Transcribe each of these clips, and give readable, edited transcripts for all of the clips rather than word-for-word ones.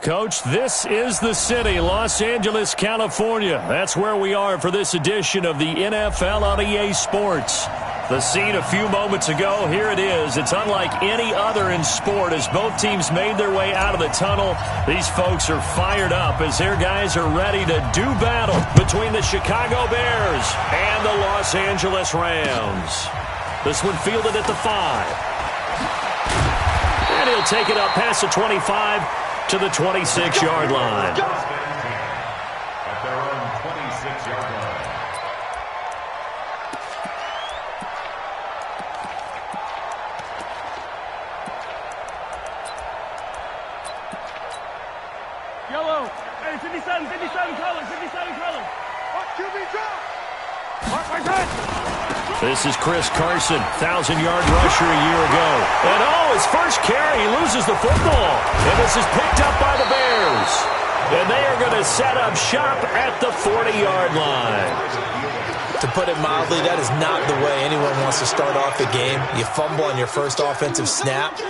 Coach, this is the city, Los Angeles, California. That's where we are for this edition of the NFL on EA Sports. The scene a few moments ago, here it is. It's unlike any other in sport as both teams made their way out of the tunnel. These folks are fired up as their guys are ready to do battle between the Chicago Bears and the Los Angeles Rams. This one fielded at the 5. And he'll take it up past the 25 to the 26-yard line. At their own 26-yard line. Yellow. Hey, 57 color, 57 color. QB drop. Mark my time. This is Chris Carson, 1,000-yard rusher a year ago. And his first carry, he loses the football. And this is picked up by the Bears. And they are going to set up shop at the 40-yard line. To put it mildly, that is not the way anyone wants to start off the game. You fumble on your first offensive snap.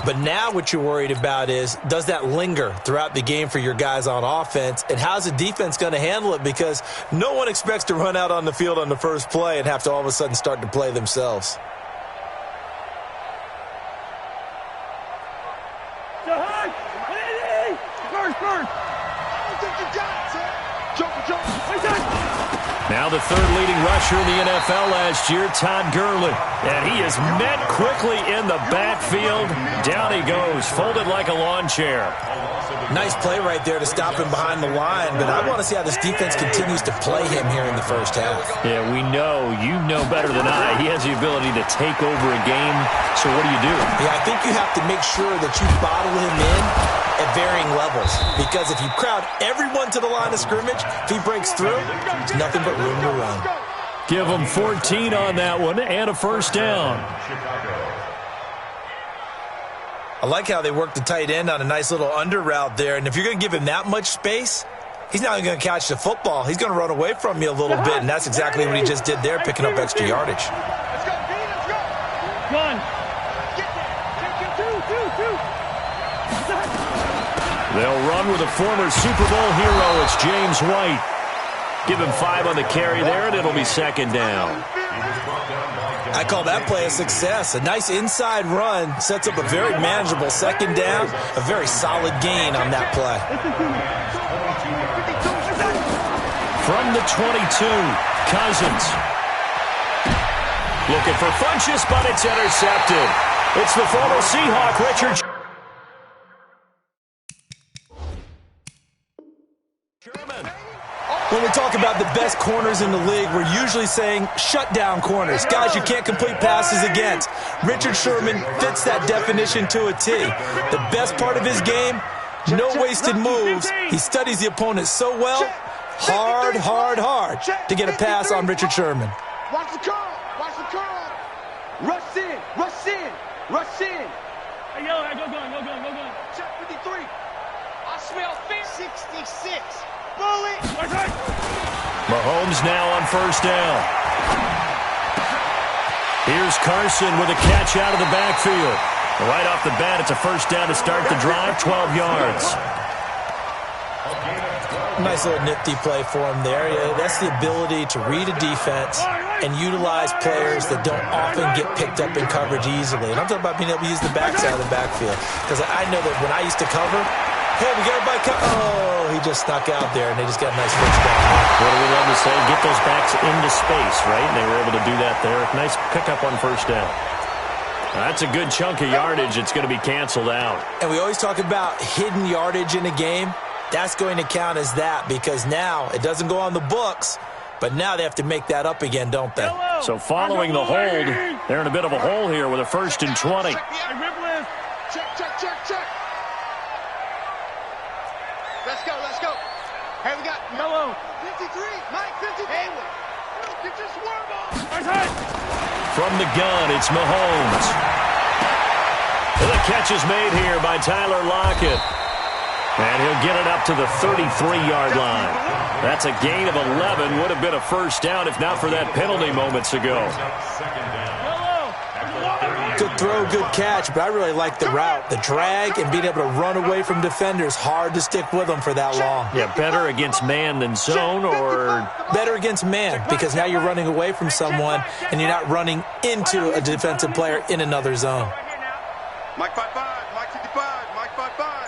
But now what you're worried about is, does that linger throughout the game for your guys on offense? And how's the defense going to handle it? Because no one expects to run out on the field on the first play and have to all of a sudden start to play themselves. Now the third leading rusher in the NFL last year, Todd Gurley. And he is met quickly in the backfield. Down he goes, folded like a lawn chair. Nice play right there to stop him behind the line, but I want to see how this defense continues to play him here in the first half. Yeah, we know, you know better than I, he has the ability to take over a game. So what do you do? Yeah, I think you have to make sure that you bottle him in at varying levels, because if you crowd everyone to the line of scrimmage, if he breaks through, there's nothing but room to run. Give him 14 on that one and a first down. I like how they work the tight end on a nice little under route there, and if you're going to give him that much space, he's not going to catch the football. He's going to run away from you a little bit, and that's exactly what he just did there, picking up extra yardage. Let's go, B, let's go. Run. Get there. Two. They'll run with a former Super Bowl hero. It's James White. Give him 5 on the carry there, and it'll be second down. I call that play a success. A nice inside run sets up a very manageable second down, a very solid gain on that play. From the 22, Cousins. Looking for Funchess, but it's intercepted. It's the former Seahawk, Richard Sherman. When we talk about the best corners in the league, we're usually saying shutdown corners, guys you can't complete passes against. Richard Sherman fits that definition to a T. The best part of his game, no wasted moves. He studies the opponent so well, hard to get a pass on Richard Sherman. Watch the curl. Rush in. Hey, yo, go gun. Check 53. I smell fear. 66. Bullet. Mahomes now on first down. Here's Carson with a catch out of the backfield. Right off the bat, it's a first down to start the drive, 12 yards. Nice little nifty play for him there. Yeah, that's the ability to read a defense and utilize players that don't often get picked up in coverage easily. And I'm talking about being able to use the backside of the backfield. Because I know that when I used to cover, hey, we got everybody he just snuck out there, and they just got a nice first down. What do we love to say? Get those backs into space, right? And they were able to do that there. Nice pickup on first down. That's a good chunk of yardage. It's going to be canceled out. And we always talk about hidden yardage in a game. That's going to count as that, because now it doesn't go on the books, but now they have to make that up again, don't they? So following the hold, they're in a bit of a hole here with a 1st and 20. Check. Let's go. Hey, we got yellow. 53, Mike, 53. Get your swerve on. From the gun, it's Mahomes. And the catch is made here by Tyler Lockett. And he'll get it up to the 33-yard line. That's a gain of 11. Would have been a first down if not for that penalty moments ago. Good throw, good catch, but I really like the route. The drag and being able to run away from defenders, hard to stick with them for that long. Yeah, better against man than zone, or? Better against man, because now you're running away from someone and you're not running into a defensive player in another zone. Mike 5-5, Mike 55, Mike 5-5.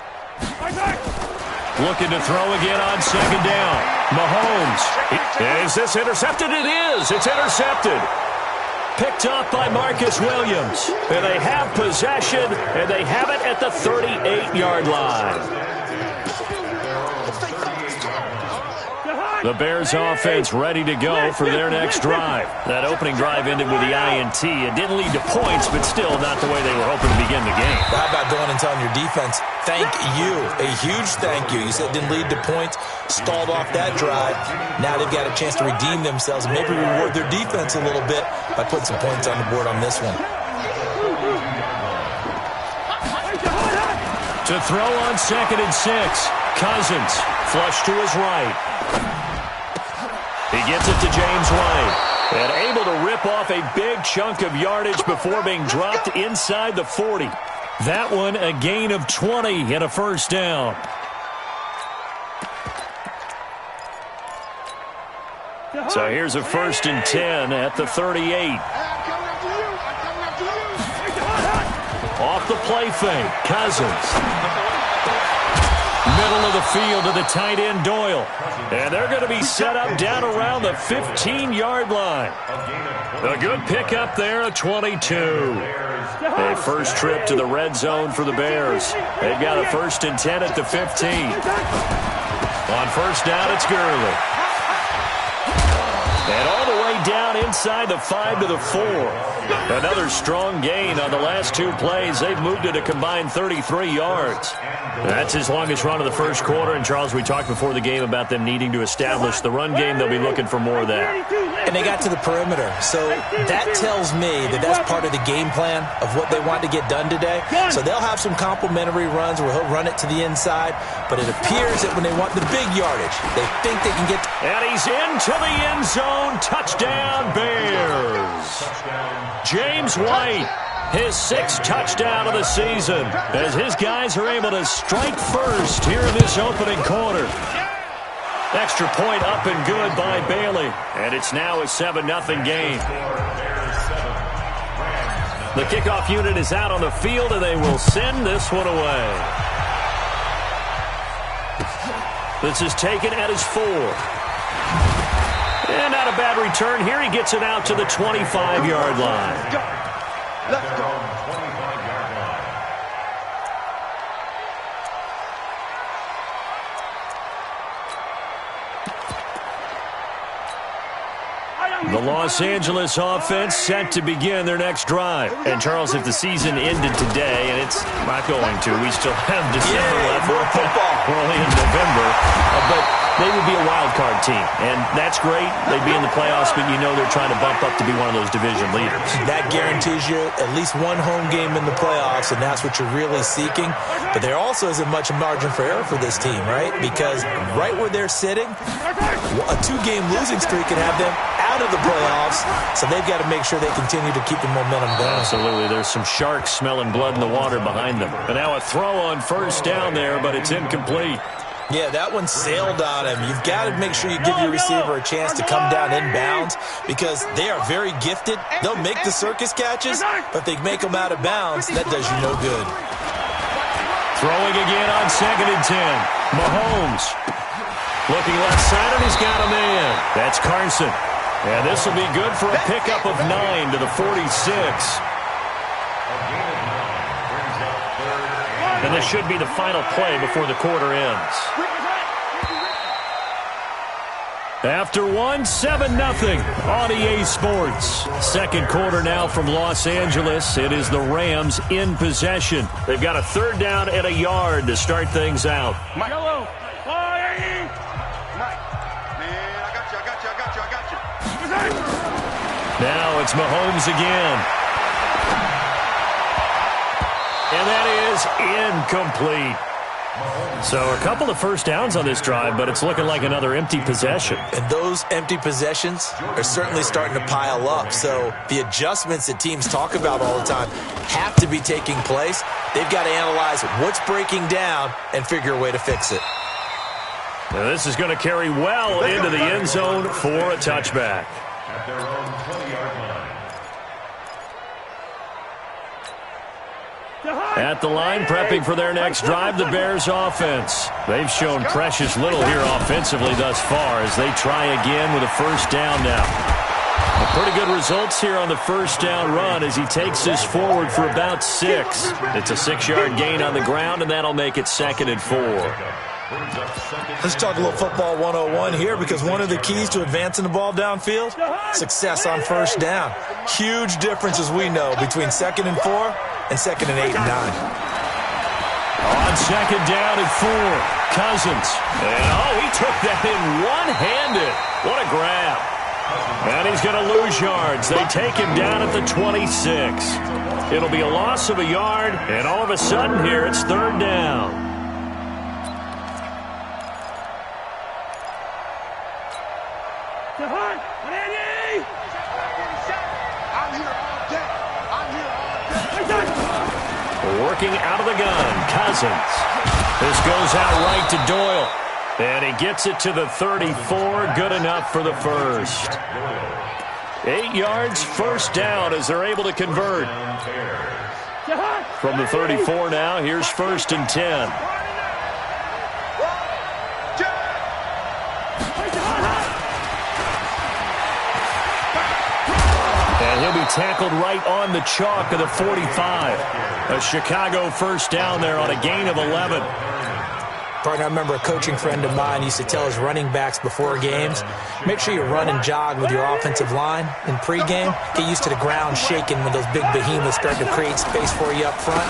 Looking to throw again on second down. Mahomes. Is this intercepted? It is. It's intercepted. Picked off by Marcus Williams. And they have possession, and they have it at the 38-yard line. The Bears offense ready to go for their next drive. That opening drive ended with the INT. It didn't lead to points, but still not the way they were hoping to begin the game. How about going and telling your defense, thank you, a huge thank you. You said it didn't lead to points, stalled off that drive. Now they've got a chance to redeem themselves and maybe reward their defense a little bit by putting some points on the board on this one. To throw on 2nd and 6. Cousins, flush to his right. He gets it to James White. And able to rip off a big chunk of yardage before being dropped inside the 40. That one a gain of 20 and a first down. So here's a 1st and 10 at the 38. Off the play fake, Cousins. Middle of the field to the tight end, Doyle. And they're going to be set up down around the 15-yard line. A good pickup there, a 22. A first trip to the red zone for the Bears. They've got a 1st and 10 at the 15. On first down, it's Gurley. And all the way down inside the 5 to the 4. Another strong gain on the last 2 plays. They've moved it a combined 33 yards. That's his longest run of the first quarter. And, Charles, we talked before the game about them needing to establish the run game. They'll be looking for more of that. And they got to the perimeter. So that tells me that that's part of the game plan of what they want to get done today. So they'll have some complimentary runs where he'll run it to the inside. But it appears that when they want the big yardage, they think they can get... And he's into the end zone. Touchdown, Bears. James White, his 6th touchdown of the season, as his guys are able to strike first here in this opening quarter. Extra point up and good by Bailey, and it's now a 7-0 game. The kickoff unit is out on the field, and they will send this one away. This is taken at his 4. And not a bad return here. He gets it out to the 25-yard line. Let's go. The Los Angeles offense set to begin their next drive. And, Charles, if the season ended today, and it's not going to, we still have December left. More football. We're only in November. But they would be a wild card team. And that's great. They'd be in the playoffs, but you know they're trying to bump up to be one of those division leaders. That guarantees you at least one home game in the playoffs, and that's what you're really seeking. But there also isn't much margin for error for this team, right? Because right where they're sitting, a 2-game losing streak can have them out of the playoffs, so they've got to make sure they continue to keep the momentum going. Absolutely. There's some sharks smelling blood in the water behind them. And now a throw on first down there, but it's incomplete. Yeah, that one sailed on him. You've got to make sure you give your receiver a chance to come down inbounds because they are very gifted. They'll make the circus catches, but if they make them out of bounds, that does you no good. Throwing again on 2nd and 10. Mahomes looking left side, and he's got a man. That's Carson. And this will be good for a pickup of 9 to the 46. And this should be the final play before the quarter ends. After 7-0 on EA Sports. Second quarter now from Los Angeles. It is the Rams in possession. They've got a 3rd down and a yard to start things out. Yellow. Now it's Mahomes again. And that is incomplete. So a couple of first downs on this drive, but it's looking like another empty possession. And those empty possessions are certainly starting to pile up. So the adjustments that teams talk about all the time have to be taking place. They've got to analyze what's breaking down and figure a way to fix it. Now this is going to carry well into the end zone for a touchback. At their own 20-yard line. At the line, prepping for their next drive, the Bears offense. They've shown precious little here offensively thus far as they try again with a first down now. Pretty good results here on the first down run as he takes this forward for about 6. It's a 6-yard gain on the ground, and that'll make it 2nd and 4. Let's talk a little football 101 here, because one of the keys to advancing the ball downfield, success on first down. Huge difference, as we know, between 2nd and 4 and 2nd and 8 and 9. On 2nd down and 4, Cousins. And, he took that in one-handed. What a grab. And he's going to lose yards. They take him down at the 26. It'll be a loss of a yard, and all of a sudden here it's 3rd down. Working out of the gun, Cousins. This goes out right to Doyle. And he gets it to the 34. Good enough for the first. 8 yards, first down as they're able to convert. From the 34 now, here's 1st and 10. And he'll be tackled right on the chalk of the 45. A Chicago first down there on a gain of 11. Partner, I remember a coaching friend of mine used to tell his running backs before games, make sure you run and jog with your offensive line in pregame. Get used to the ground shaking when those big behemoths start to create space for you up front.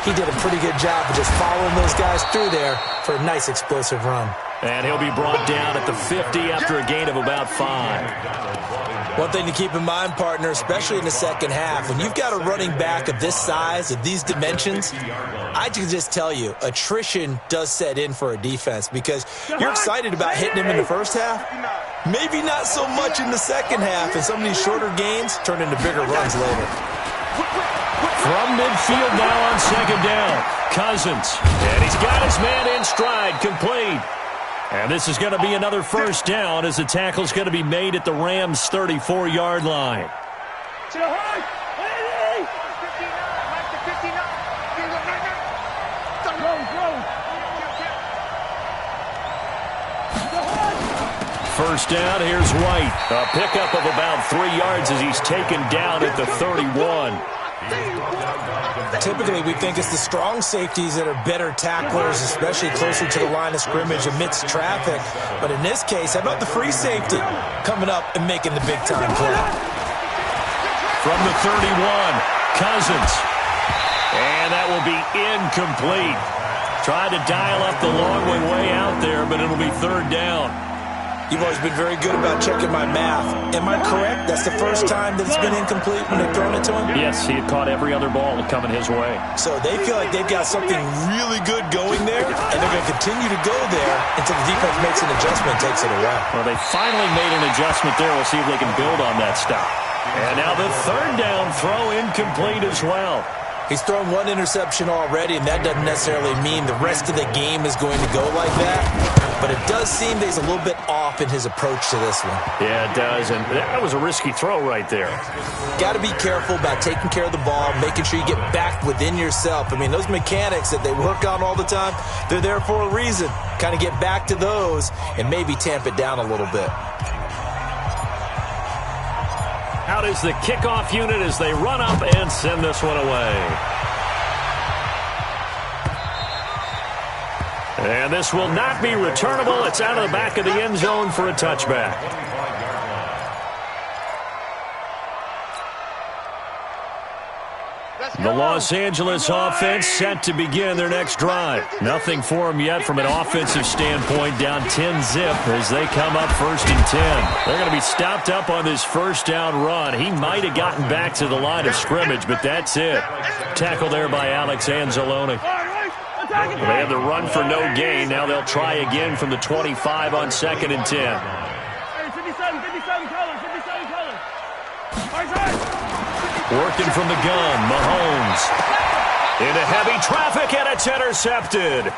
He did a pretty good job of just following those guys through there for a nice explosive run. And he'll be brought down at the 50 after a gain of about 5. One thing to keep in mind, partner, especially in the second half, when you've got a running back of this size, of these dimensions, I can just tell you, attrition does set in for a defense because you're excited about hitting him in the first half. Maybe not so much in the second half, and some of these shorter gains turn into bigger runs later. From midfield now on 2nd down, Cousins. And he's got his man in stride, complete. And this is going to be another first down as the tackle's going to be made at the Rams' 34-yard line. First down, here's White. A pickup of about 3 yards as he's taken down at the 31. Typically, we think it's the strong safeties that are better tacklers, especially closer to the line of scrimmage amidst traffic. But in this case, how about the free safety coming up and making the big-time play? From the 31, Cousins. And that will be incomplete. Tried to dial up the long way out there, but it'll be 3rd down. You've always been very good about checking my math. Am I correct? That's the first time that it's been incomplete when they've thrown it to him? Yes, he had caught every other ball coming his way. So they feel like they've got something really good going there, and they're going to continue to go there until the defense makes an adjustment and takes it away. Well, they finally made an adjustment there. We'll see if they can build on that stop. And now the 3rd down throw incomplete as well. He's thrown 1 interception already, and that doesn't necessarily mean the rest of the game is going to go like that. But it does seem that he's a little bit off in his approach to this one. Yeah, it does, and that was a risky throw right there. Got to be careful about taking care of the ball, making sure you get back within yourself. I mean, those mechanics that they work on all the time, they're there for a reason. Kind of get back to those and maybe tamp it down a little bit. Out is the kickoff unit as they run up and send this one away. And this will not be returnable. It's out of the back of the end zone for a touchback. The Los Angeles offense set to begin their next drive. Nothing for them yet from an offensive standpoint, down 10-zip as they come up 1st and 10. They're going to be stopped up on this first down run. He might have gotten back to the line of scrimmage, but that's it. Tackle there by Alex Anzalone. They have the run for no gain. Now they'll try again from the 25 on 2nd and 10. Working from the gun, Mahomes. Into heavy traffic, and it's intercepted.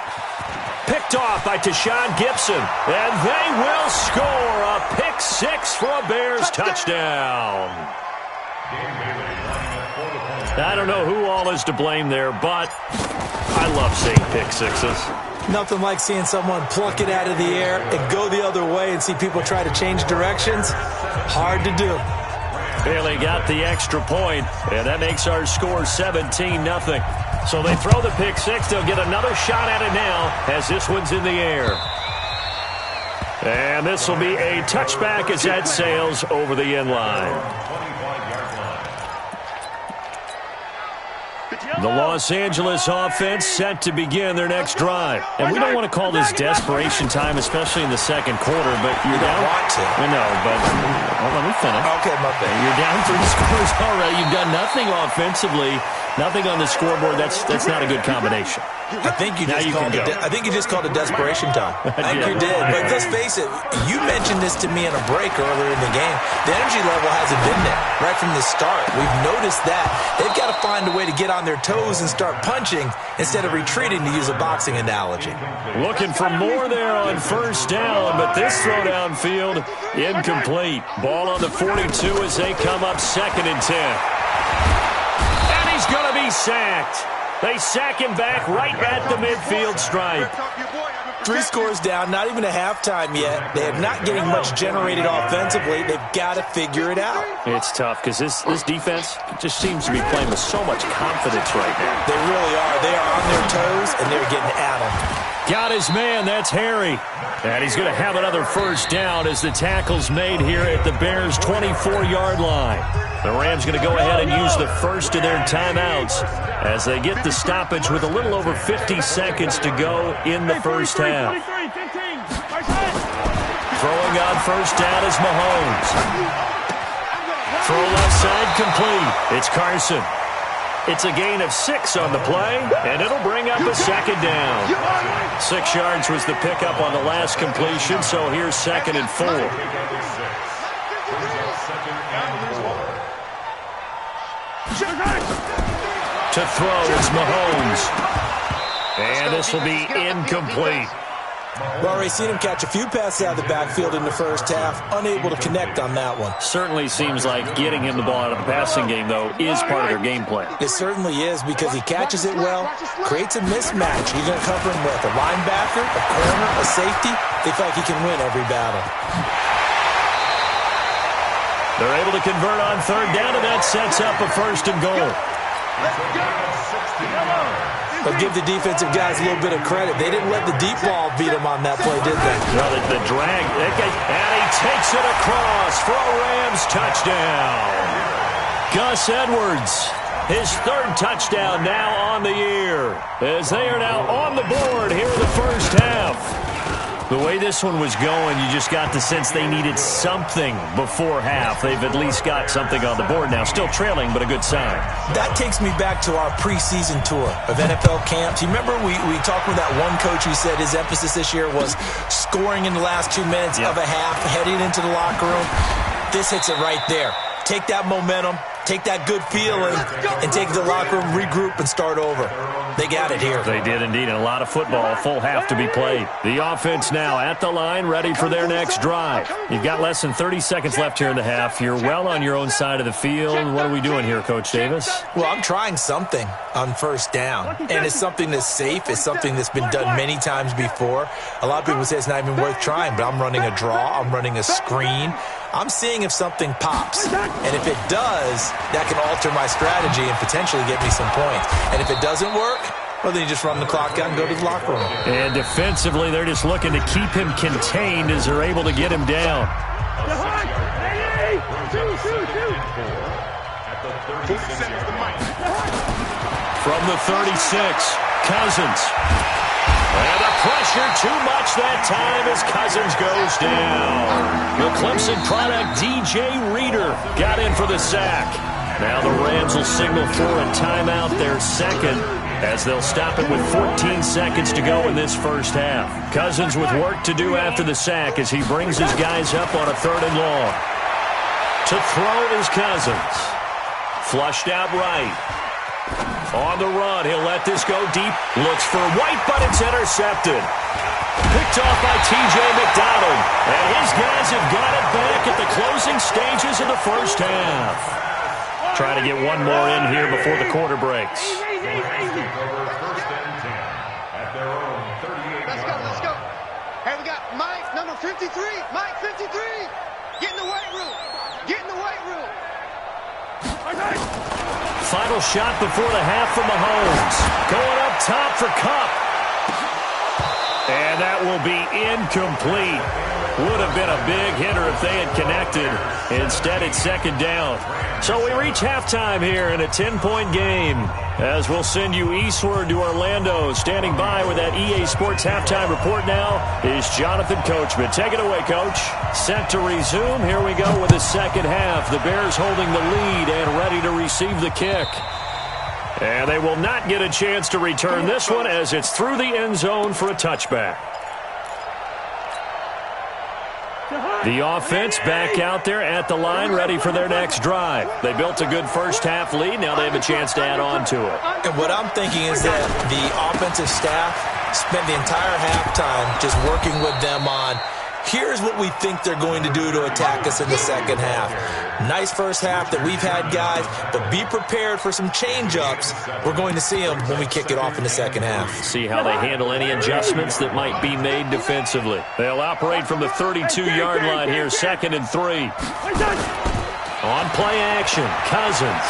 Picked off by Tashawn Gibson. And they will score a pick six for a Bears touchdown. I don't know who all is to blame there, but I love seeing pick sixes. Nothing like seeing someone pluck it out of the air and go the other way and see people try to change directions. Hard to do. Bailey got the extra point, and that makes our score 17-0. So they throw the pick six. They'll get another shot at it now as this one's in the air. And this will be a touchback as that sails over the end line. The Los Angeles offense set to begin their next drive. And we don't want to call this desperation time, especially in the second quarter, but you're down. You don't want to. I know, but let me finish. Okay, my bad. You're down 3 scores already. You've done nothing offensively, nothing on the scoreboard. That's not a good combination. I think you just called it desperation time. I think you did. But let's face it, you mentioned this to me in a break earlier in the game. The energy level hasn't been there right from the start. We've noticed that. They've got to find a way to get on their toes and start punching instead of retreating, to use a boxing analogy. Looking for more there on first down, but this throw downfield incomplete. Ball on the 42 as they come up 2nd and 10. And he's going to be sacked. They sack him back right at the midfield stripe. 3 scores down, not even a halftime yet. They are not getting much generated offensively. They've got to figure it out. It's tough because this defense just seems to be playing with so much confidence right now. They really are. They are on their toes, and they're getting at them. Got his man. That's Harry. And he's going to have another first down as the tackle's made here at the Bears' 24-yard line. The Rams going to go ahead and use the first of their timeouts as they get the stoppage with a little over 50 seconds to go in the first half. Throwing on first down is Mahomes. Throw left side complete. It's Carson. It's a gain of 6 on the play, and it'll bring up a 2nd down. 6 yards was the pickup on the last completion, so here's 2nd and 4. To throw, it's Mahomes. And this will be incomplete. We've already seen him catch a few passes out of the backfield in the first half, unable to connect on that one. Certainly seems like getting him the ball out of the passing game, though, is part of their game plan. It certainly is, because he catches it well, creates a mismatch. You're going to cover him with a linebacker, a corner, a safety. They feel like he can win every battle. They're able to convert on 3rd down, and that sets up a 1st and goal. But give the defensive guys a little bit of credit. They didn't let the deep ball beat them on that play, did they? No, the drag. And he takes it across for a Rams touchdown. Gus Edwards, his 3rd touchdown now on the year, as they are now on the board here in the first half. The way this one was going, you just got the sense they needed something before half. They've at least got something on the board now. Still trailing, but a good sign. That takes me back to our preseason tour of NFL camps. You remember we talked with that one coach who said his emphasis this year was scoring in the last 2 minutes of a half, heading into the locker room. This hits it right there. Take that momentum, take that good feeling, and take it to the locker room, regroup, and start over. They got it here. They did indeed, and a lot of football, a full half to be played. The offense now at the line, ready for their next drive. You've got less than 30 seconds left here in the half. You're well on your own side of the field. What are we doing here, Coach Davis? Well, I'm trying something on first down, and it's something that's safe. It's something that's been done many times before. A lot of people say it's not even worth trying, but I'm running a draw. I'm running a screen. I'm seeing if something pops, and if it does, that can alter my strategy and potentially get me some points. And if it doesn't work, well, then you just run the clock out and go to the locker room. And defensively, they're just looking to keep him contained as they're able to get him down. From the 36, Cousins. And the pressure too much that time as Cousins goes down. The Clemson product, DJ Reader, got in for the sack. Now the Rams will signal for a timeout, their 2nd. as they'll stop it with 14 seconds to go in this first half. Cousins with work to do after the sack as he brings his guys up on a 3rd and long. To throw is Cousins. Flushed out right. On the run, he'll let this go deep. Looks for White, but it's intercepted. Picked off by T.J. McDonald. And his guys have got it back at the closing stages of the first half. Trying to get one more in here before the quarter breaks. Let's go. Hey, we got Mike, number 53. Mike, 53. Get in the weight room. Get in the weight room. Final shot before the half from Mahomes. Going up top for Kupp. And that will be incomplete. Would have been a big hitter if they had connected. Instead, it's 2nd down. So we reach halftime here in a 10-point game. As we'll send you eastward to Orlando. Standing by with that EA Sports halftime report now is Jonathan Coachman. Take it away, Coach. Set to resume. Here we go with the second half. The Bears holding the lead and ready to receive the kick. And they will not get a chance to return this one as it's through the end zone for a touchback. The offense back out there at the line, ready for their next drive. They built a good first half lead. Now they have a chance to add on to it. And what I'm thinking is that the offensive staff spent the entire halftime just working with them on, here's what we think they're going to do to attack us in the second half. Nice first half that we've had, guys, but be prepared for some change-ups. We're going to see them when we kick it off in the second half. See how they handle any adjustments that might be made defensively. They'll operate from the 32-yard line here, 2nd and 3. On play action, Cousins.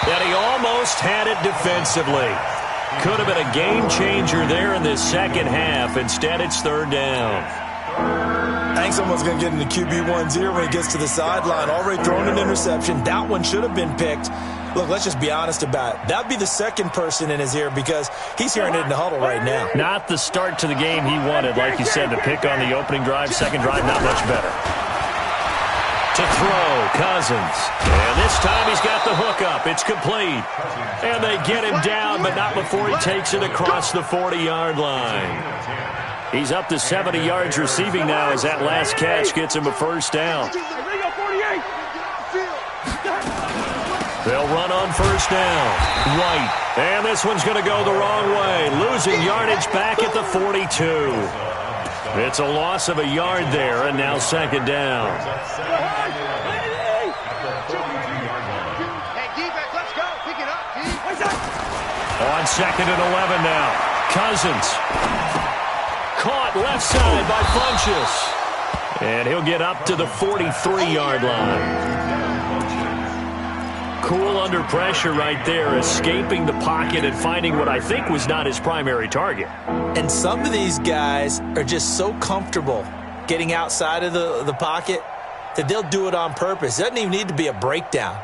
And he almost had it defensively. Could have been a game changer there in this second half. Instead, it's 3rd down. I think someone's going to get in the QB1's ear when he gets to the sideline. Already thrown an interception. That one should have been picked. Look, let's just be honest about it. That'd be the second person in his ear because he's hearing it in the huddle right now. Not the start to the game he wanted. Like you said, to pick on the opening drive, second drive, not much better. To throw, Cousins. And this time he's got the hook up. It's complete. And they get him down, but not before he takes it across the 40-yard line. He's up to 70 yards receiving now as that last catch gets him a first down. They'll run on first down. White. And this one's going to go the wrong way. Losing yardage back at the 42. It's a loss of a yard there, and now 2nd down. Hey, defense, let's go. Pick it up, D. On 2nd and 11 now. Cousins. Caught left side by Funchess. And he'll get up to the 43-yard line. Cool under pressure right there, escaping the pocket and finding what I think was not his primary target. And some of these guys are just so comfortable getting outside of the pocket that they'll do it on purpose. It doesn't even need to be a breakdown.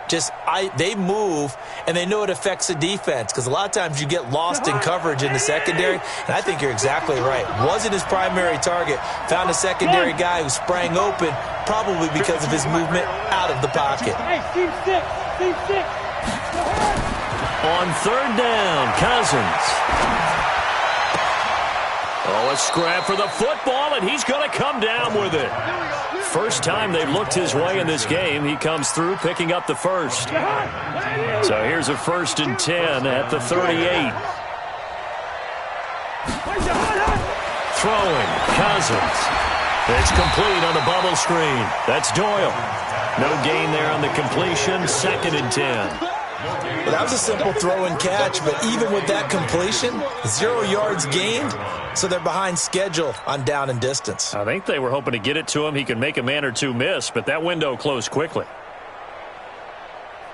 They move, and they know it affects the defense because a lot of times you get lost in coverage in the secondary, and I think you're exactly right. Wasn't his primary target. Found a secondary guy who sprang open, probably because of his movement out of the pocket. On 3rd down, Cousins. Oh, a scrap for the football, and he's going to come down with it. First time they've looked his way in this game. He comes through picking up the first. So here's a 1st and 10 at the 38. Throwing, Cousins. It's complete on the bubble screen. That's Doyle. No gain there on the completion. 2nd and 10. Well, that was a simple throw and catch, but even with that completion, 0 yards gained, so they're behind schedule on down and distance. I think they were hoping to get it to him. He could make a man or two miss, but that window closed quickly.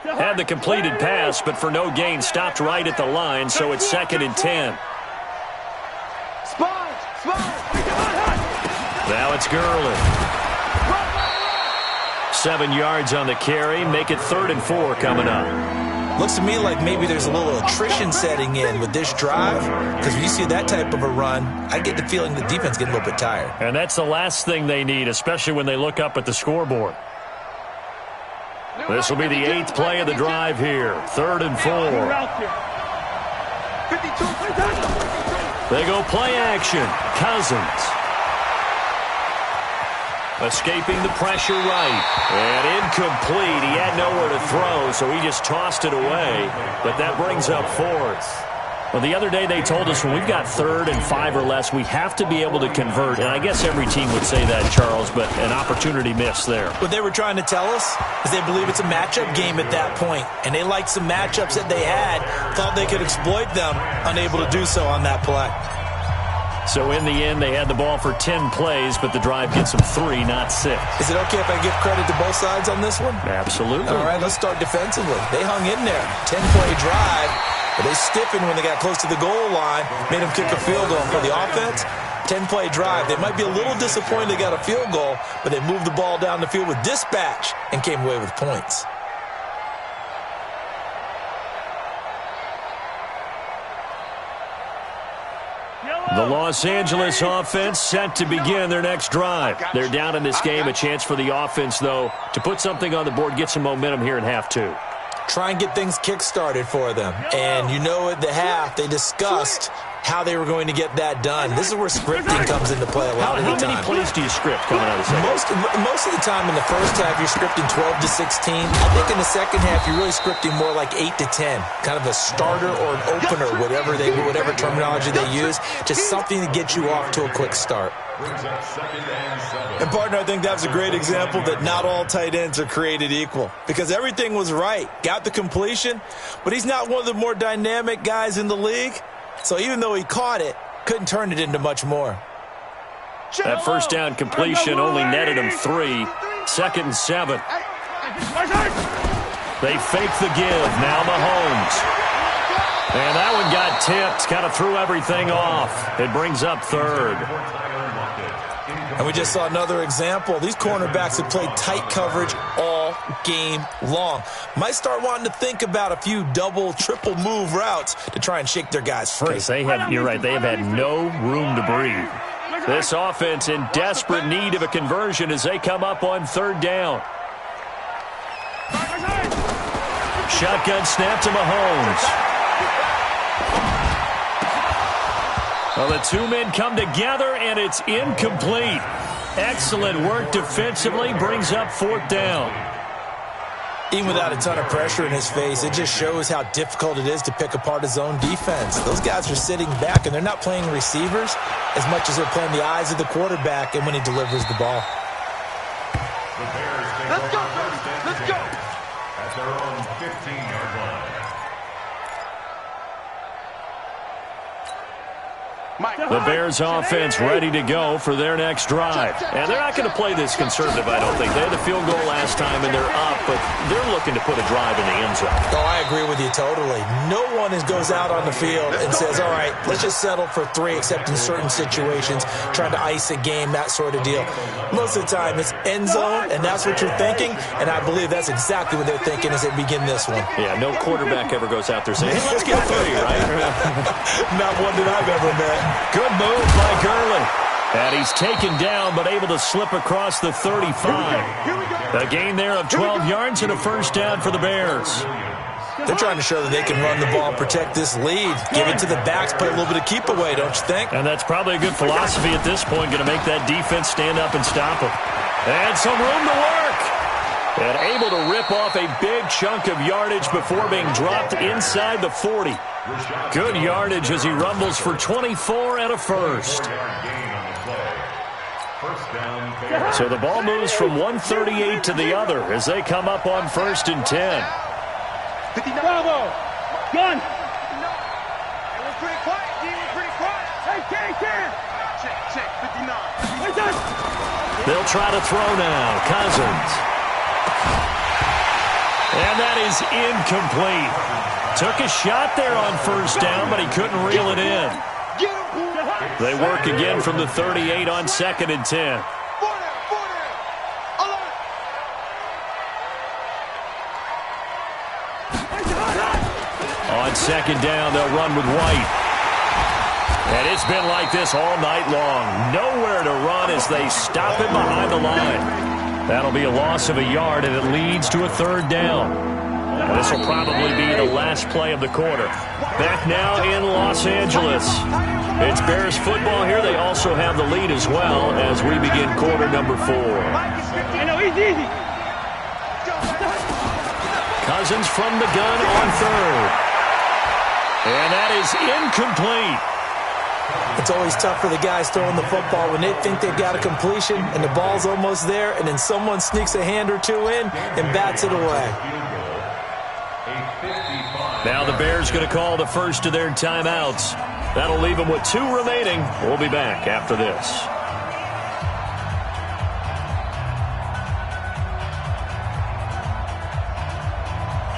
Had the completed pass, but for no gain, stopped right at the line, so it's 2nd and 10. Now it's Gurley. 7 yards on the carry, make it 3rd and 4 coming up. Looks to me like maybe there's a little attrition setting in with this drive, because when you see that type of a run, I get the feeling the defense getting a little bit tired. And that's the last thing they need, especially when they look up at the scoreboard. This will be the 8th play of the drive here. 3rd and 4. They go play action. Cousins. Escaping the pressure right. And incomplete. He had nowhere to throw, so he just tossed it away. But that brings up 4th. Well, the other day they told us when we've got 3rd and 5 or less, we have to be able to convert. And I guess every team would say that, Charles, but an opportunity missed there. What they were trying to tell us is they believe it's a matchup game at that point. And they liked some matchups that they had, thought they could exploit them, unable to do so on that play. So in the end, they had the ball for 10 plays, but the drive gets them 3, not 6. Is it okay if I give credit to both sides on this one? Absolutely. All right, let's start defensively. They hung in there. 10-play drive. But they stiffened when they got close to the goal line, made them kick a field goal. For the offense, 10-play drive. They might be a little disappointed they got a field goal, but they moved the ball down the field with dispatch and came away with points. The Los Angeles offense set to begin their next drive. They're down in this game. A chance for the offense, though, to put something on the board, get some momentum here in half 2. Try and get things kick-started for them. And you know at the half, they discussed how they were going to get that done. This is where scripting comes into play a lot of the time. How many plays do you script coming out of the second? Most of the time in the first half, you're scripting 12 to 16. I think in the second half, you're really scripting more like 8 to 10. Kind of a starter or an opener, whatever terminology they use. Just something to get you off to a quick start. And, partner, I think that's a great example that not all tight ends are created equal. Because everything was right. Got the completion, but he's not one of the more dynamic guys in the league. So even though he caught it, couldn't turn it into much more. That first down completion only netted him 3. 2nd and 7. They fake the give. Now Mahomes. And that one got tipped. Kind of threw everything off. It brings up 3rd. And we just saw another example. These cornerbacks have played tight coverage all game long. Might start wanting to think about a few double, triple move routes to try and shake their guys free. You're right, they have had no room to breathe. This offense in desperate need of a conversion as they come up on 3rd down. Shotgun snap to Mahomes. Well, the two men come together, and it's incomplete. Excellent work defensively, brings up 4th down. Even without a ton of pressure in his face, it just shows how difficult it is to pick apart his own defense. Those guys are sitting back, and they're not playing receivers as much as they're playing the eyes of the quarterback and when he delivers the ball. Let's go, let's go. At their own 15-yard line. The Bears offense ready to go for their next drive. And they're not going to play this conservative, I don't think. They had the field goal last time, and they're up, but they're looking to put a drive in the end zone. Oh, I agree with you totally. No one goes out on the field and says, all right, let's just settle for 3, except in certain situations, trying to ice a game, that sort of deal. Most of the time, it's end zone, and that's what you're thinking, and I believe that's exactly what they're thinking as they begin this one. Yeah, no quarterback ever goes out there saying, hey, let's get 3, right? Not one that I've ever met. Good move by Gurley. And he's taken down, but able to slip across the 35. A gain there of 12 yards and a first down for the Bears. They're trying to show that they can run the ball and protect this lead. Give it to the backs, play a little bit of keep away, don't you think? And that's probably a good philosophy at this point, going to make that defense stand up and stop them. And some room to work. And able to rip off a big chunk of yardage before being dropped inside the 40. Good yardage as he rumbles for 24 and a first. So the ball moves from 138 to the other as they come up on 1st and 10. Bravo! Gun! It was pretty quiet, D. It was pretty quiet. Hey, Ken! Check, 59. They'll try to throw now. Cousins. And that is incomplete. Took a shot there on 1st down, but he couldn't reel it in. They work again from the 38 on 2nd and 10. On 2nd down, they'll run with White. And it's been like this all night long. Nowhere to run as they stop him behind the line. That'll be a loss of a yard, and it leads to a third down. This will probably be the last play of the quarter. Back now in Los Angeles. It's Bears football here. They also have the lead as well as we begin quarter number 4. Cousins from the gun on third. And that is incomplete. It's always tough for the guys throwing the football when they think they've got a completion and the ball's almost there, and then someone sneaks a hand or two in and bats it away. Now the Bears going to call the first of their timeouts. That'll leave them with 2 remaining. We'll be back after this.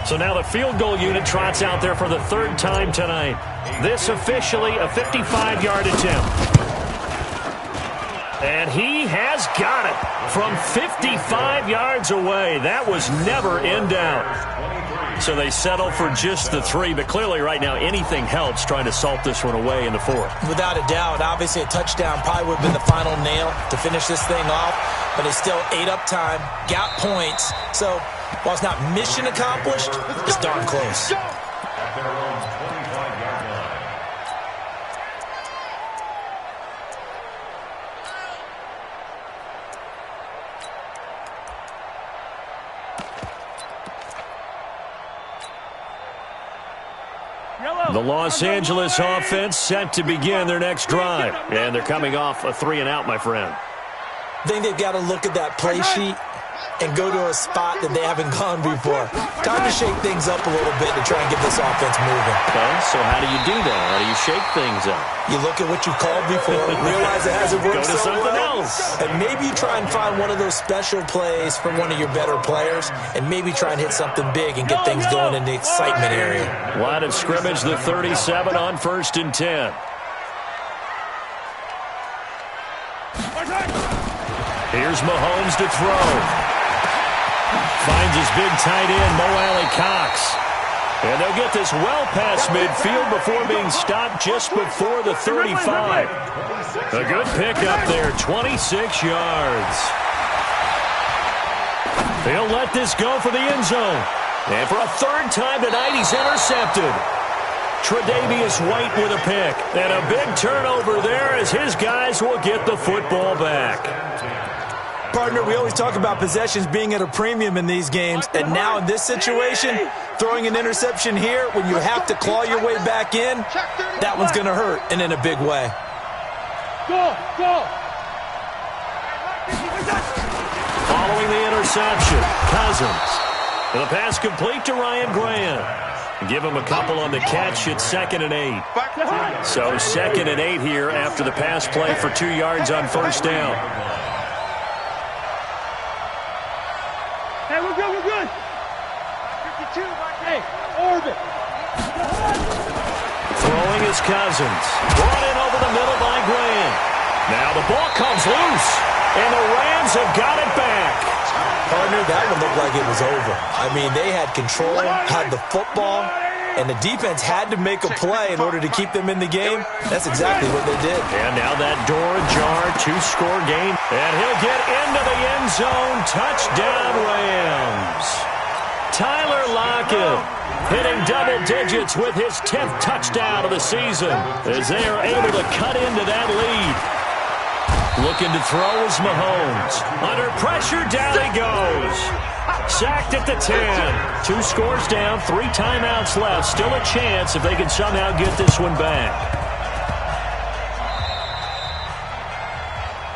So now the field goal unit trots out there for the 3rd time tonight. This officially a 55-yard attempt. And he has got it from 55 yards away. That was never in doubt. So they settle for just the 3, but clearly right now anything helps trying to salt this one away in the 4th. Without a doubt, obviously a touchdown probably would have been the final nail to finish this thing off, but they still ate up time, got points. So while it's not mission accomplished, it's darn close. At their own 25-yard line. The Los Angeles offense set to begin their next drive. And they're coming off a 3-and-out, my friend. I think they've got to look at that play sheet and go to a spot that they haven't gone before. Time to shake things up a little bit to try and get this offense moving. Okay, so how do you do that? How do you shake things up? You look at what you called before, realize it hasn't worked Go to so something well, else. and maybe you try and find one of those special plays from one of your better players, and maybe try and hit something big and get things going in the excitement area. Line of scrimmage, the 37 on 1st and 10. Here's Mahomes to throw. Finds his big tight end, Mo Alley-Cox. And they'll get this well past midfield before being stopped just before the 35. A good pickup there, 26 yards. They'll let this go for the end zone. And for a 3rd time tonight, he's intercepted. Tre'Davious White with a pick. And a big turnover there as his guys will get the football back. Partner, we always talk about possessions being at a premium in these games, and now in this situation, throwing an interception here when you have to claw your way back in, that one's going to hurt, and in a big way. Following the interception, Cousins. The pass complete to Ryan Grant. Give him a couple on the catch. It's 2nd and 8. So 2nd and 8 here after the pass play for 2 yards on 1st down. Hey, we're good, we're good. 52, hey, orbit. Throwing is Cousins. Brought in over the middle by Grant. Now the ball comes loose, and the Rams have got it back. Partner, that one looked like it was over. I mean, they had control, had the football, and the defense had to make a play in order to keep them in the game. That's exactly what they did. And now that door ajar, 2-score game. And he'll get into the end zone. Touchdown, Rams. Tyler Lockett hitting double digits with his 10th touchdown of the season as they are able to cut into that lead. Looking to throw is Mahomes. Under pressure, down he goes. Sacked at the 10. 2 scores down, 3 timeouts left. Still a chance if they can somehow get this one back.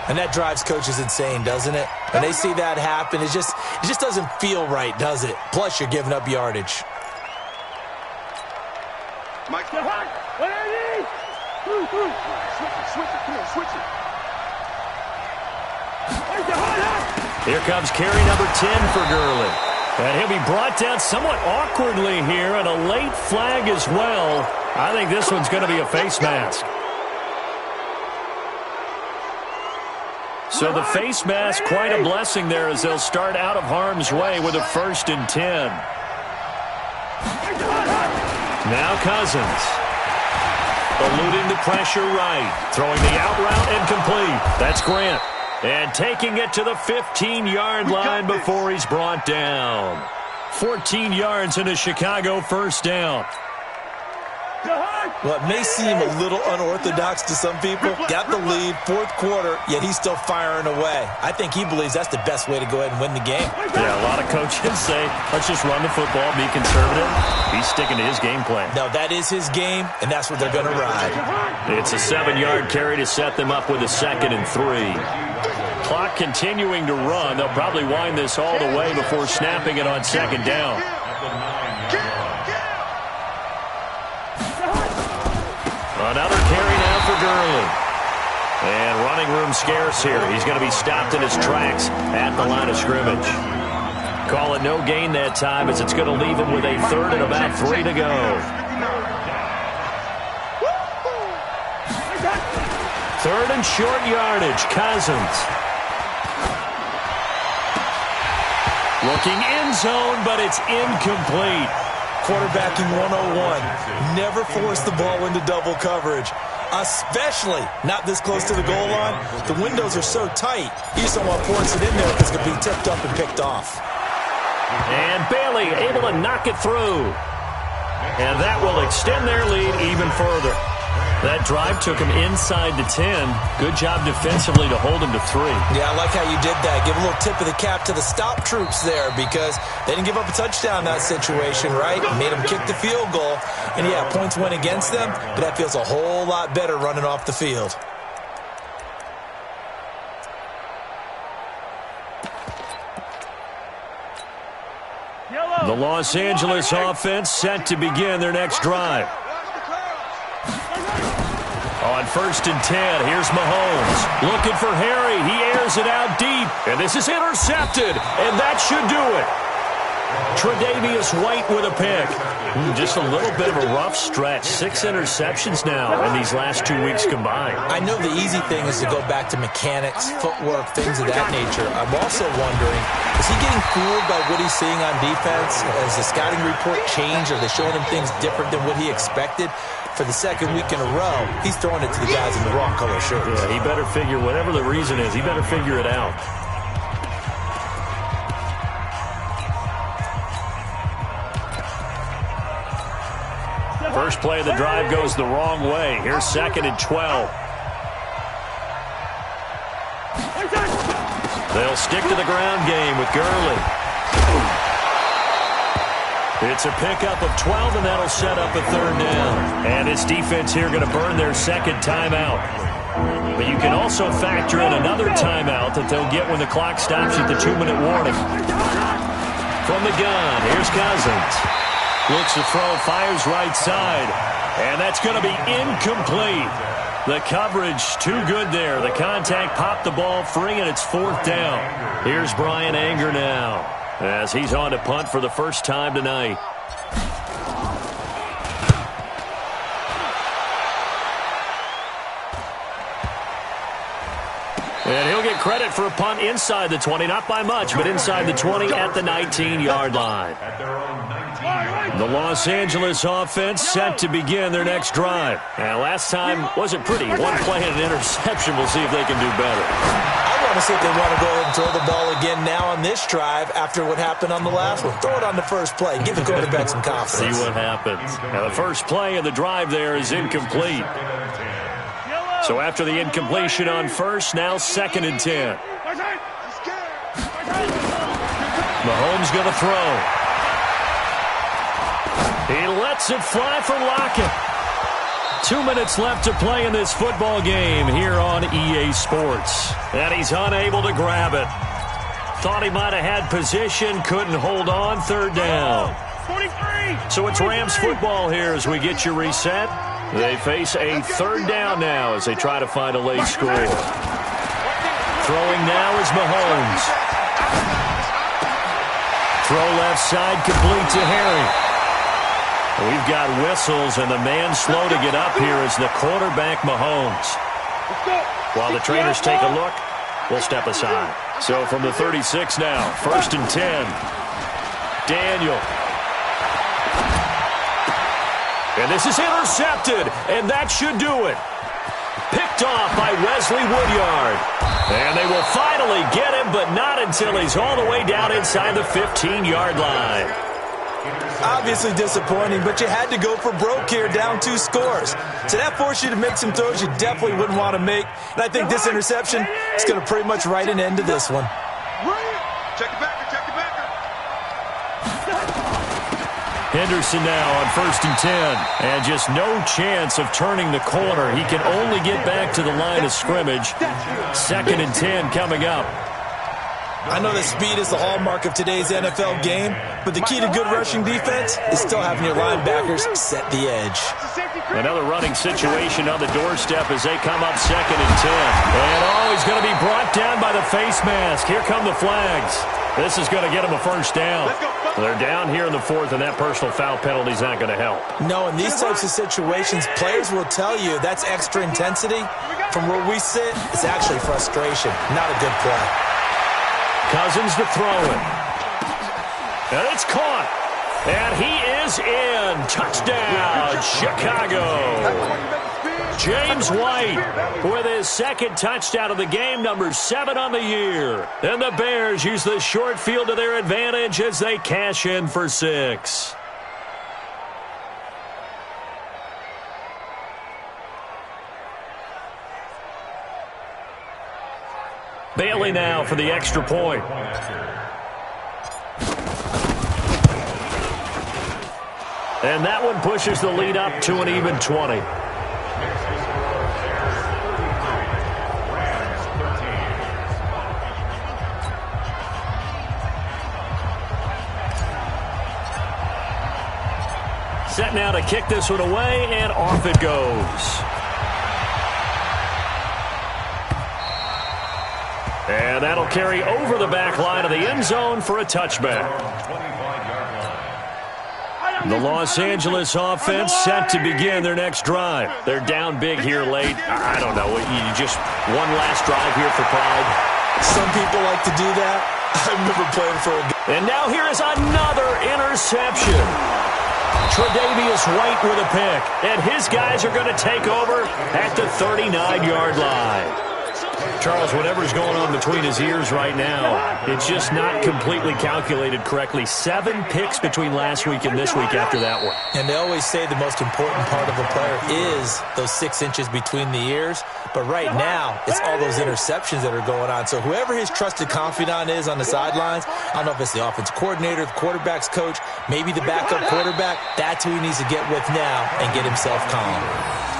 And that drives coaches insane, doesn't it? When they see that happen, it just doesn't feel right, does it? Plus, you're giving up yardage. Mike, what are these? Switch it, come on, switch it. Here comes carry number 10 for Gurley. And he'll be brought down somewhat awkwardly here, and a late flag as well. I think this one's going to be a face mask. So the face mask, quite a blessing there as they'll start out of harm's way with a 1st and 10. Now Cousins. Eluding the pressure right. Throwing the out route and complete. That's Grant. And taking it to the 15-yard line before he's brought down. 14 yards and a Chicago first down. Well, it may seem a little unorthodox to some people. Got the lead, fourth quarter, yet he's still firing away. I think he believes that's the best way to go ahead and win the game. Yeah, a lot of coaches say, let's just run the football, be conservative. He's sticking to his game plan. No, that is his game, and that's what they're going to ride. It's a 7-yard carry to set them up with a 2nd and 3. Clock continuing to run. They'll probably wind this all the way before snapping it on 2nd down. Another carry now for Gurley. And running room scarce here. He's going to be stopped in his tracks at the line of scrimmage. Call it no gain that time as it's going to leave him with a 3rd and about 3 to go. 3rd and short yardage. Cousins. Looking end zone, but it's incomplete. Quarterbacking 101. Never force the ball into double coverage, especially not this close to the goal line. The windows are so tight, you just don't want to force it in there because it could be tipped up and picked off. And Bailey able to knock it through. And that will extend their lead even further. That drive took him inside the 10. Good job defensively to hold him to 3. Yeah, I like how you did that. Give a little tip of the cap to the stop troops there because they didn't give up a touchdown in that situation, right? Made them kick the field goal. And, yeah, points went against them, but that feels a whole lot better running off the field. The Los Angeles offense set to begin their next drive. On 1st and 10, here's Mahomes. Looking for Harry. He airs it out deep. And this is intercepted. And that should do it. Tre'Davious White with a pick. Just a little bit of a rough stretch. 6 interceptions now in these last 2 weeks combined. I know the easy thing is to go back to mechanics, footwork, things of that nature. I'm also wondering, is he getting fooled by what he's seeing on defense? Has the scouting report changed? Are they showing him things different than what he expected? For the 2nd week in a row, he's throwing it to the guys in the wrong color shirts. Yeah, he better figure, whatever the reason is, he better figure it out. First play of the drive goes the wrong way. Here's 2nd and 12. They'll stick to the ground game with Gurley. It's a pickup of 12, and that'll set up a 3rd down. And this defense here going to burn their 2nd timeout. But you can also factor in another timeout that they'll get when the clock stops at the 2-minute warning. From the gun, here's Cousins. Looks to throw, fires right side. And that's going to be incomplete. The coverage too good there. The contact popped the ball free, and it's 4th down. Here's Brian Anger now, as he's on to punt for the first time tonight. And he'll get credit for a punt inside the 20, not by much, but inside the 20 at the 19-yard line. The Los Angeles offense set to begin their next drive. And last time wasn't pretty. One play and an interception. We'll see if they can do better. I want to see if they want to go ahead and throw the ball again now on this drive after what happened on the last one. Throw it on the first play. Give the quarterback some confidence. See what happens. Now, the first play of the drive there is incomplete. So after the incompletion on first, now 2nd and 10. Mahomes going to throw. He lets it fly for Lockett. 2 minutes left to play in this football game here on EA Sports. And he's unable to grab it. Thought he might have had position, couldn't hold on, 3rd down. So it's Rams football here as we get you reset. They face a 3rd down now as they try to find a late score. Throwing now is Mahomes. Throw left side, complete to Harry. We've got whistles, and the man slow to get up here is the quarterback, Mahomes. While the trainers take a look, we'll step aside. So from the 36 now, 1st and 10. Daniel. And this is intercepted, and that should do it. Picked picked off by Wesley Woodyard. And they will finally get him, but not until he's all the way down inside the 15-yard line. Obviously disappointing, but you had to go for broke here, down 2 scores. So that forced you to make some throws you definitely wouldn't want to make. And I think this interception is going to pretty much write an end to this one. Check the backer, check the backer. Henderson now on 1st and 10. And just no chance of turning the corner. He can only get back to the line of scrimmage. 2nd and 10 coming up. I know that speed is the hallmark of today's NFL game, but the key to good rushing defense is still having your linebackers set the edge. Another running situation on the doorstep as they come up 2nd and 10. And he's going to be brought down by the face mask. Here come the flags. This is going to get him a first down. They're down here in the 4th, and that personal foul penalty is not going to help. No, in these types of situations, players will tell you that's extra intensity. From where we sit, it's actually frustration, not a good play. Cousins to throw it. And it's caught. And he is in. Touchdown, Chicago. James White with his 2nd touchdown of the game, number 7 on the year. And the Bears use the short field to their advantage as they cash in for 6. Bailey now for the extra point. And that one pushes the lead up to an even 20. Set now to kick this one away, and off it goes. And that'll carry over the back line of the end zone for a touchback. The Los Angeles offense set to begin their next drive. They're down big here late. I don't know. You just one last drive here for pride. Some people like to do that. I remember playing for a... And now here is another interception. Tre'Davious White with a pick. And his guys are going to take over at the 39-yard line. Charles, whatever's going on between his ears right now, it's just not completely calculated correctly. 7 picks between last week and this week after that one. And they always say the most important part of a player is those 6 inches between the ears. But right now, it's all those interceptions that are going on. So whoever his trusted confidant is on the sidelines, I don't know if it's the offensive coordinator, the quarterback's coach, maybe the backup quarterback, that's who he needs to get with now and get himself calm.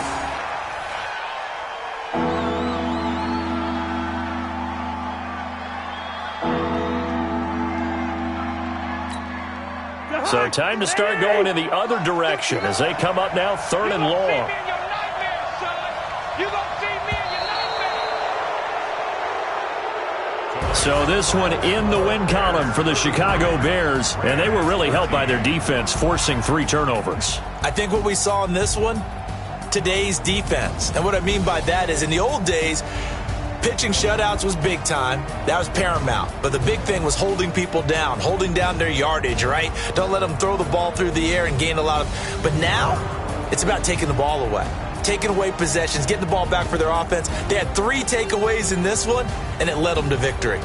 So time to start going in the other direction as they come up now 3rd and long. So this one in the win column for the Chicago Bears, and they were really helped by their defense, forcing 3 turnovers. I think what we saw in this one, today's defense. And what I mean by that is in the old days, pitching shutouts was big time. That was paramount. But the big thing was holding people down, holding down their yardage, right? Don't let them throw the ball through the air and gain a lot of... But now, it's about taking the ball away. Taking away possessions, getting the ball back for their offense. They had 3 takeaways in this one, and it led them to victory.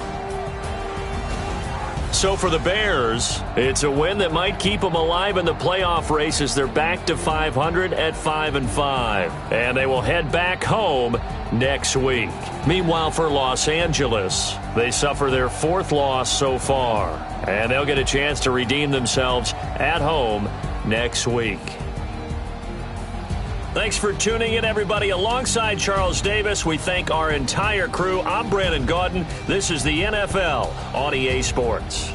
So for the Bears, it's a win that might keep them alive in the playoff race as they're back to 500 at 5-5. And they will head back home next week. Meanwhile, for Los Angeles, they suffer their 4th loss so far. And they'll get a chance to redeem themselves at home next week. Thanks for tuning in, everybody. Alongside Charles Davis, we thank our entire crew. I'm Brandon Gaudin. This is the NFL on EA Sports.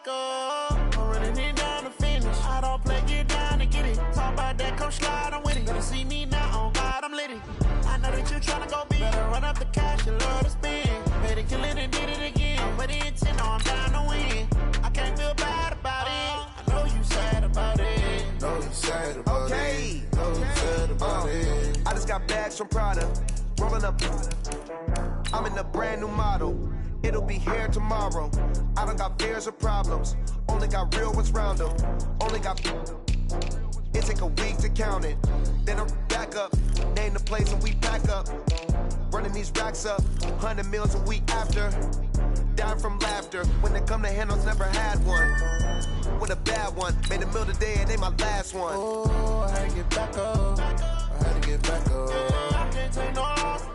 back up. I'm running it down to finish. I don't play, get down and get it. Talk about that, come slide, I'm with it. Better see me now, on God, I'm litty. I know that you tryna go big. Better run up the cash, you love to spend. Better kill it and did it again. But the intent, no, I'm down to win. I can't feel bad about it. I know you sad about it. Know you sad about it. Know you sad about it. I just got bags from Prada. Rolling up. I'm in a brand new model. It'll be here tomorrow. I don't got fears or problems. Only got real ones round them. Only got. It take a week to count it. Then I'm back up. Name the place and we pack up. Running these racks up. 100 meals a week after. Dying from laughter. When it come to handles, never had one. With a bad one. Made a meal today and they my last one. Oh, I had to get back up. I had to get back up. I can't take no loss.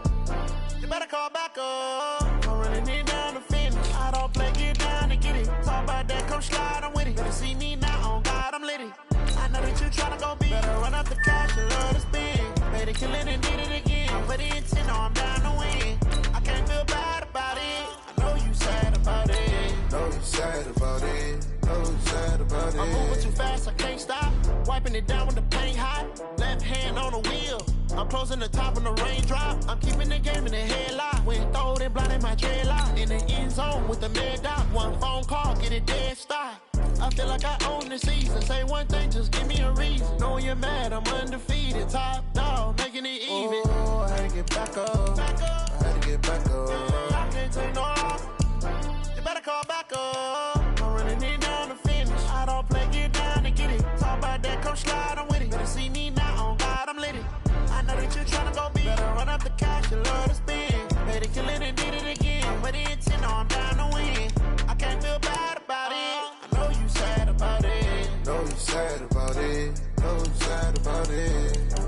You better call back up. I'm running it down to finish. I don't play, get down and get it. Talk about that, come slide, I'm with it. Better see me now, on God, I'm litty. I know that you tryna go big. Better run up the cash, you love to spend. Better kill it and did it again. But the intent, no, I'm down to win. I can't feel bad about it. I know you sad about it. Know you sad about it. Know you sad about it. I'm moving too fast, I can't stop. Wiping it down with the paint hot. Left hand on the wheel. I'm closing the top when the raindrop. I'm keeping the game in the headlock. When throwed and blinded my dreadlock. In the end zone with the mad dot. One phone call, get it dead stop. I feel like I own the season. Say one thing, just give me a reason. Knowing you're mad, I'm undefeated. Top dog, making it even. Oh, I had to get back up. I had to get back up. I can't take no loss. You better call back up. I'm running it down to finish. I don't play, get down and get it. Talk about that, come slide, I'm with it. Better see me now, on God, I'm litty. I know that you tryna go big. Better run up the cash, you love to spend. Better kill it and did it again. But the intent, no, I'm down to win. I can't feel bad about it. I know you sad about it. Know you sad about it. Know you sad about it.